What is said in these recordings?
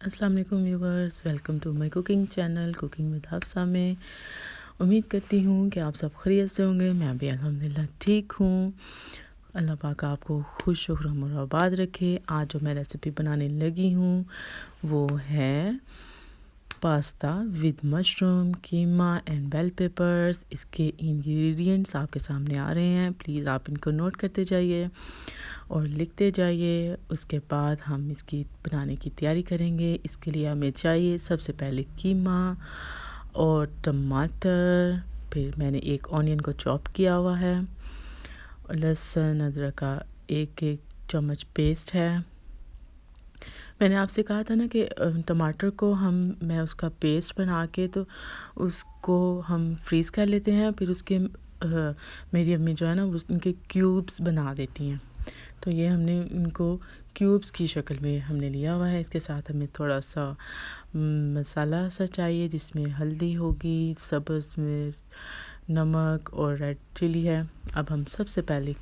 अस्सलाम वालेकुम viewers, welcome to my cooking channel cooking with Hafsa में। उम्मीद करती हूँ कि आप सब खैरियत से होंगे। मैं भी अल्हम्दुलिल्लाह ठीक हूँ। अल्लाह पाक आपको खुश और आबाद रखे। आज जो मैं रेसिपी बनाने लगी हूँ वो है pasta with mushroom, keema and bell peppers. इसके इंग्रेडिएंट्स आपके सामने आ रहे हैं, प्लीज़ आप इनको नोट करते जाइए और लिखते जाइए। उसके बाद हम इसकी बनाने की तैयारी करेंगे। इसके लिए हमें चाहिए सबसे पहले कीमा और टमाटर, फिर मैंने एक ऑनियन को चॉप किया हुआ है, लहसुन अदरक का एक चम्मच पेस्ट है। मैंने आपसे कहा था ना कि टमाटर को मैं उसका पेस्ट बना के तो उसको हम फ्रीज़ कर लेते हैं, फिर उसके मेरी अम्मी जो है ना वो उनके क्यूब्स बना देती हैं। तो ये हमने इनको क्यूब्स की शक्ल में हमने लिया हुआ है। इसके साथ हमें थोड़ा सा मसाला सा चाहिए जिसमें हल्दी होगी, सब्ज़ मिर्च, नमक और रेड चिली है। अब हम सबसे पहले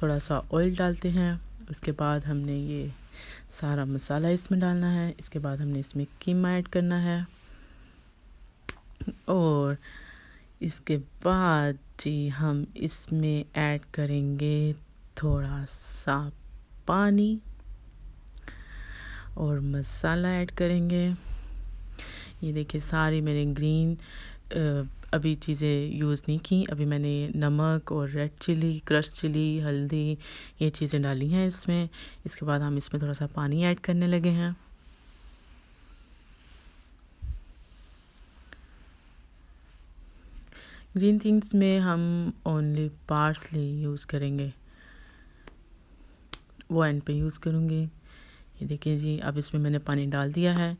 थोड़ा सा ऑयल डालते हैं। उसके बाद हमने ये सारा मसाला इसमें डालना है। इसके बाद हमने इसमें कीमा ऐड करना है और इसके बाद जी हम इसमें ऐड करेंगे थोड़ा सा पानी और मसाला ऐड करेंगे। ये देखिए सारी मैंने ग्रीन अभी चीज़ें यूज़ नहीं की। अभी मैंने नमक और रेड चिली, क्रश चिली, हल्दी ये चीज़ें डाली हैं इसमें। इसके बाद हम इसमें थोड़ा सा पानी ऐड करने लगे हैं। ग्रीन थिंग्स में हम ओनली पार्सले यूज़ करेंगे, वो एंड पे यूज़ करूँगी। ये देखिए जी, अब इसमें मैंने पानी डाल दिया है।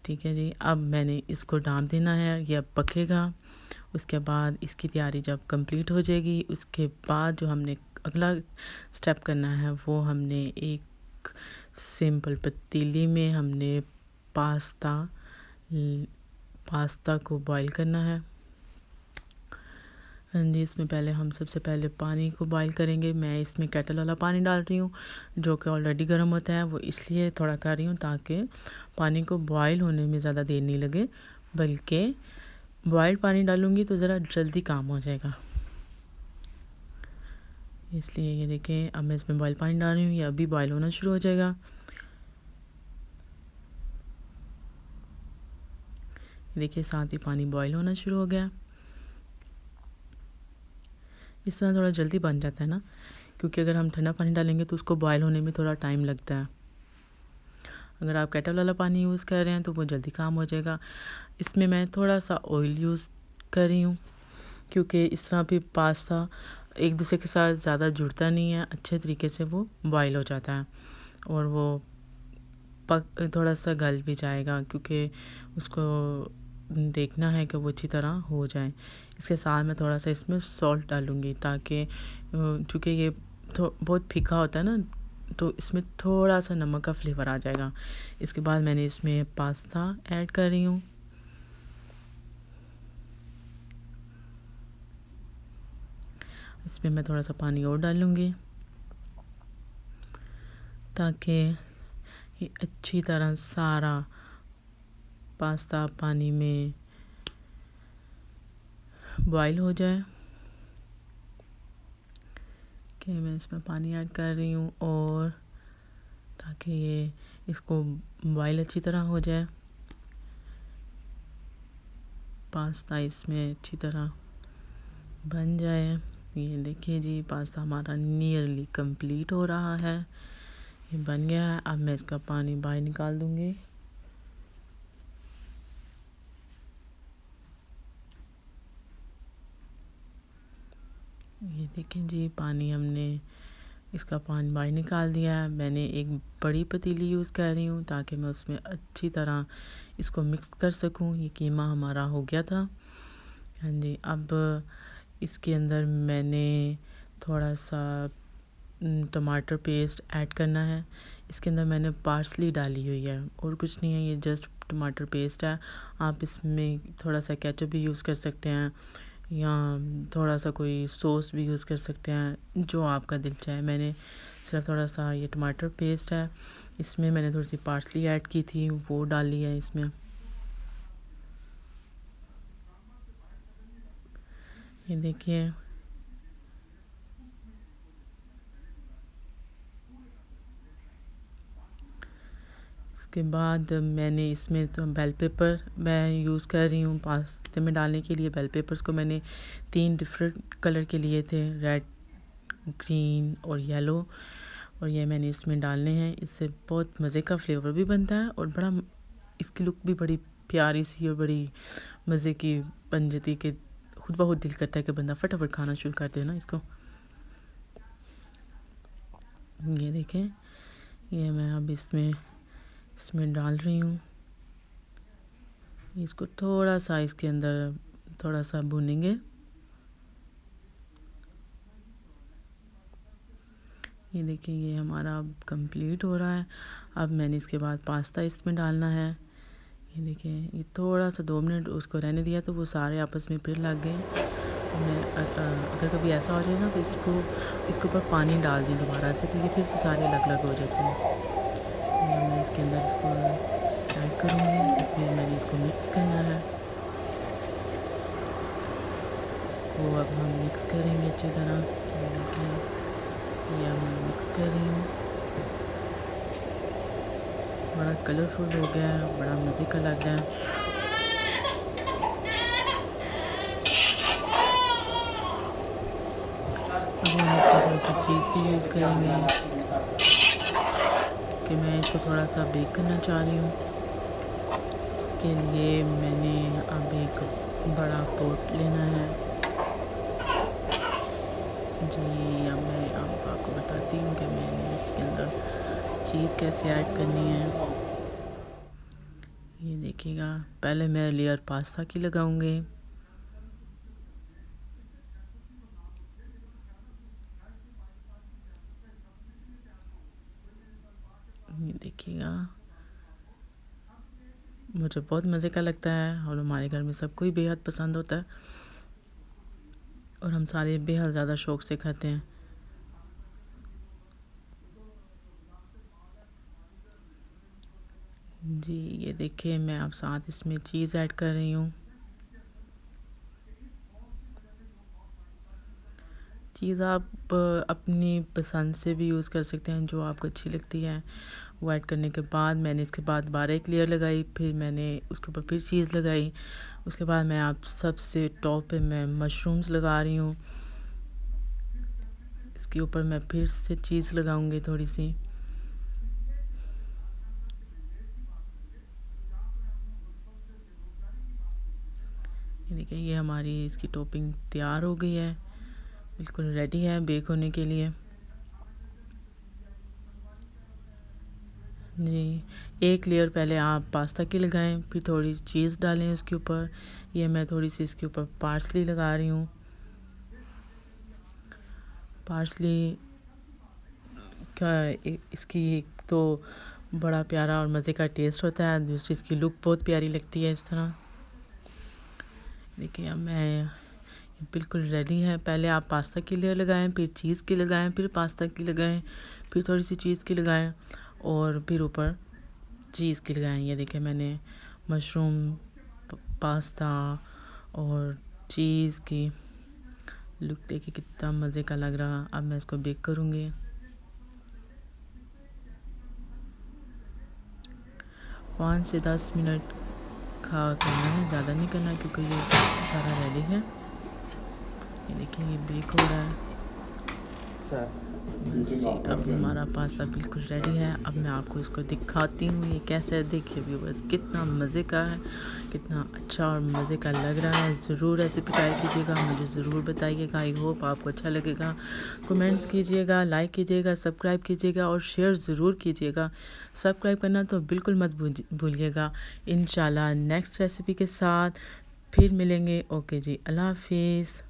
ठीक है जी, अब मैंने इसको डाल देना है, ये अब पकेगा। उसके बाद इसकी तैयारी जब कंप्लीट हो जाएगी, उसके बाद जो हमने अगला स्टेप करना है वो हमने एक सिंपल पतीली में हमने पास्ता को बॉईल करना है। हाँ जी, इसमें पहले हम सबसे पहले पानी को बॉईल करेंगे। मैं इसमें केटल वाला पानी डाल रही हूँ जो कि ऑलरेडी गर्म होता है। वो इसलिए थोड़ा कर रही हूँ ताकि पानी को बॉईल होने में ज़्यादा देर नहीं लगे, बल्कि बॉइल्ड पानी डालूँगी तो ज़रा जल्दी काम हो जाएगा, इसलिए। ये देखें अब मैं इसमें बॉइल्ड पानी डाल रही हूँ, ये अभी बॉईल होना शुरू हो जाएगा। देखिए साथ ही पानी बॉईल होना शुरू हो गया। इस तरह थोड़ा जल्दी बन जाता है ना, क्योंकि अगर हम ठंडा पानी डालेंगे तो उसको बॉयल होने में थोड़ा टाइम लगता है। अगर आप केटल वाला पानी यूज़ कर रहे हैं तो वो जल्दी काम हो जाएगा। इसमें मैं थोड़ा सा ऑयल यूज़ कर रही हूँ, क्योंकि इस तरह भी पास्ता एक दूसरे के साथ ज़्यादा जुड़ता नहीं है, अच्छे तरीके से वो बॉयल हो जाता है और वो थोड़ा सा गल भी जाएगा, क्योंकि उसको देखना है कि वो अच्छी तरह हो जाए। इसके साथ मैं थोड़ा सा इसमें सॉल्ट डालूँगी ताकि चूँकि ये बहुत फीका होता है ना, तो इसमें थोड़ा सा नमक का फ्लेवर आ जाएगा। इसके बाद मैंने इसमें पास्ता ऐड कर रही हूँ। इसमें मैं थोड़ा सा पानी और डालूँगी ताकि ये अच्छी तरह सारा पास्ता पानी में बॉईल हो जाए। कि मैं इसमें पानी ऐड कर रही हूँ और ताकि ये इसको बॉईल अच्छी तरह हो जाए, पास्ता इसमें अच्छी तरह बन जाए। ये देखिए जी, पास्ता हमारा नियरली कंप्लीट हो रहा है, ये बन गया है। अब मैं इसका पानी बाहर निकाल दूँगी। ये देखें जी, पानी हमने इसका पानी बाहर निकाल दिया है। मैंने एक बड़ी पतीली यूज़ कर रही हूँ ताकि मैं उसमें अच्छी तरह इसको मिक्स कर सकूँ। ये कीमा हमारा हो गया था। हाँ जी, अब इसके अंदर मैंने थोड़ा सा टमाटर पेस्ट ऐड करना है। इसके अंदर मैंने पार्सली डाली हुई है और कुछ नहीं है, ये जस्ट टमाटर पेस्ट है। आप इसमें थोड़ा सा केचप भी यूज़ कर सकते हैं या थोड़ा सा कोई सॉस भी यूज़ कर सकते हैं, जो आपका दिल चाहे। मैंने सिर्फ थोड़ा सा ये टमाटर पेस्ट है, इसमें मैंने थोड़ी सी पार्सली ऐड की थी, वो डाल लिया है इसमें। ये देखिए इसके बाद मैंने इसमें तो बेल पेपर मैं यूज़ कर रही हूँ पास्ते में डालने के लिए। बेल पेपर्स को मैंने 3 डिफरेंट कलर के लिए थे, रेड, ग्रीन और येलो, और ये मैंने इसमें डालने हैं। इससे बहुत मज़े का फ्लेवर भी बनता है और बड़ा इसकी लुक भी बड़ी प्यारी सी और बड़ी मज़े की बन जाती है कि खुद ब खुद दिल करता है कि बंदा फटाफट खाना शुरू कर दे ना इसको। ये देखें, ये मैं अब इसमें डाल रही हूँ। इसको थोड़ा सा इसके अंदर थोड़ा सा भूनेंगे। ये देखिए ये हमारा अब कंप्लीट हो रहा है। अब मैंने इसके बाद पास्ता इसमें डालना है। ये देखिए ये थोड़ा सा 2 मिनट उसको रहने दिया तो वो सारे आपस में फिर लग गए। मैं अगर कभी ऐसा हो जाए ना तो इसके ऊपर पानी डाल दी दोबारा से, तो ये फिर से सारे अलग अलग हो जाते हैं। मैं इसके अंदर इसको ऐड करूँगी, फिर मैंने इसको मिक्स करना है। इसको अब हम मिक्स करेंगे अच्छी तरह। ये मैं मिक्स कर रही हूँ, बड़ा कलरफुल हो गया है, बड़ा मज़े का लग रहा है। अब हम इसमें थोड़ा सा चीज़ भी यूज़ करेंगे कि मैं इसको थोड़ा सा बेक करना चाह रही हूँ। इसके लिए मैंने अब एक बड़ा पोट लेना है जी। अब मैं आपको बताती हूँ कि मैंने इसके अंदर चीज़ कैसे ऐड करनी है। ये देखिएगा, पहले मैं लेयर पास्ता की लगाऊंगी। ये देखिएगा, मुझे बहुत मज़े का लगता है और हमारे घर में सबको ही बेहद पसंद होता है और हम सारे बेहद ज़्यादा शौक़ से खाते हैं। जी ये देखिए, मैं अब साथ इसमें चीज़ ऐड कर रही हूँ। चीज़ आप अपनी पसंद से भी यूज़ कर सकते हैं, जो आपको अच्छी लगती है वो ऐड करने के बाद मैंने इसके बाद 12 एक लेयर लगाई, फिर मैंने उसके ऊपर फिर चीज़ लगाई। उसके बाद मैं आप सबसे टॉप पे मैं मशरूम्स लगा रही हूँ। इसके ऊपर मैं फिर से चीज़ लगाऊंगी थोड़ी सी। ये देखिए, ये हमारी इसकी टॉपिंग तैयार हो गई है, बिल्कुल रेडी है बेक होने के लिए जी। एक लेयर पहले आप पास्ता की लगाएं, फिर थोड़ी चीज़ डालें उसके ऊपर। ये मैं थोड़ी सी इसके ऊपर पार्सली लगा रही हूँ। पार्सली का इसकी एक तो बड़ा प्यारा और मज़े का टेस्ट होता है, दूसरी इसकी लुक बहुत प्यारी लगती है इस तरह। देखिए अब मैं बिल्कुल रेडी है। पहले आप पास्ता की लेयर लगाएं, फिर चीज़ की लगाएं, फिर पास्ता की लगाएं, फिर थोड़ी सी चीज़ की लगाएं और फिर ऊपर चीज़ की लगाएं। ये देखिए मैंने मशरूम, पास्ता और चीज़ की लुक देखिए कितना मज़े का लग रहा। अब मैं इसको बेक करूँगी। 5 से 10 मिनट का करना है, ज़्यादा नहीं करना क्योंकि ये सारा रेडी है। ये देखिए ये बेक हो रहा है। बस जी, अब हमारा पास्ता बिल्कुल रेडी है। अब मैं आपको इसको दिखाती हूँ ये कैसे है। देखिए व्यूअर्स कितना मज़े का है, कितना अच्छा और मज़े का लग रहा है। ज़रूर रेसिपी ट्राई कीजिएगा, मुझे ज़रूर बताइएगा। आई होप आपको अच्छा लगेगा। कमेंट्स कीजिएगा, लाइक कीजिएगा, सब्सक्राइब कीजिएगा और शेयर ज़रूर कीजिएगा। सब्सक्राइब करना तो बिल्कुल मत भूलिएगा। इंशाल्लाह नेक्स्ट रेसिपी के साथ फिर मिलेंगे। ओके जी, अल्लाह हाफिज़।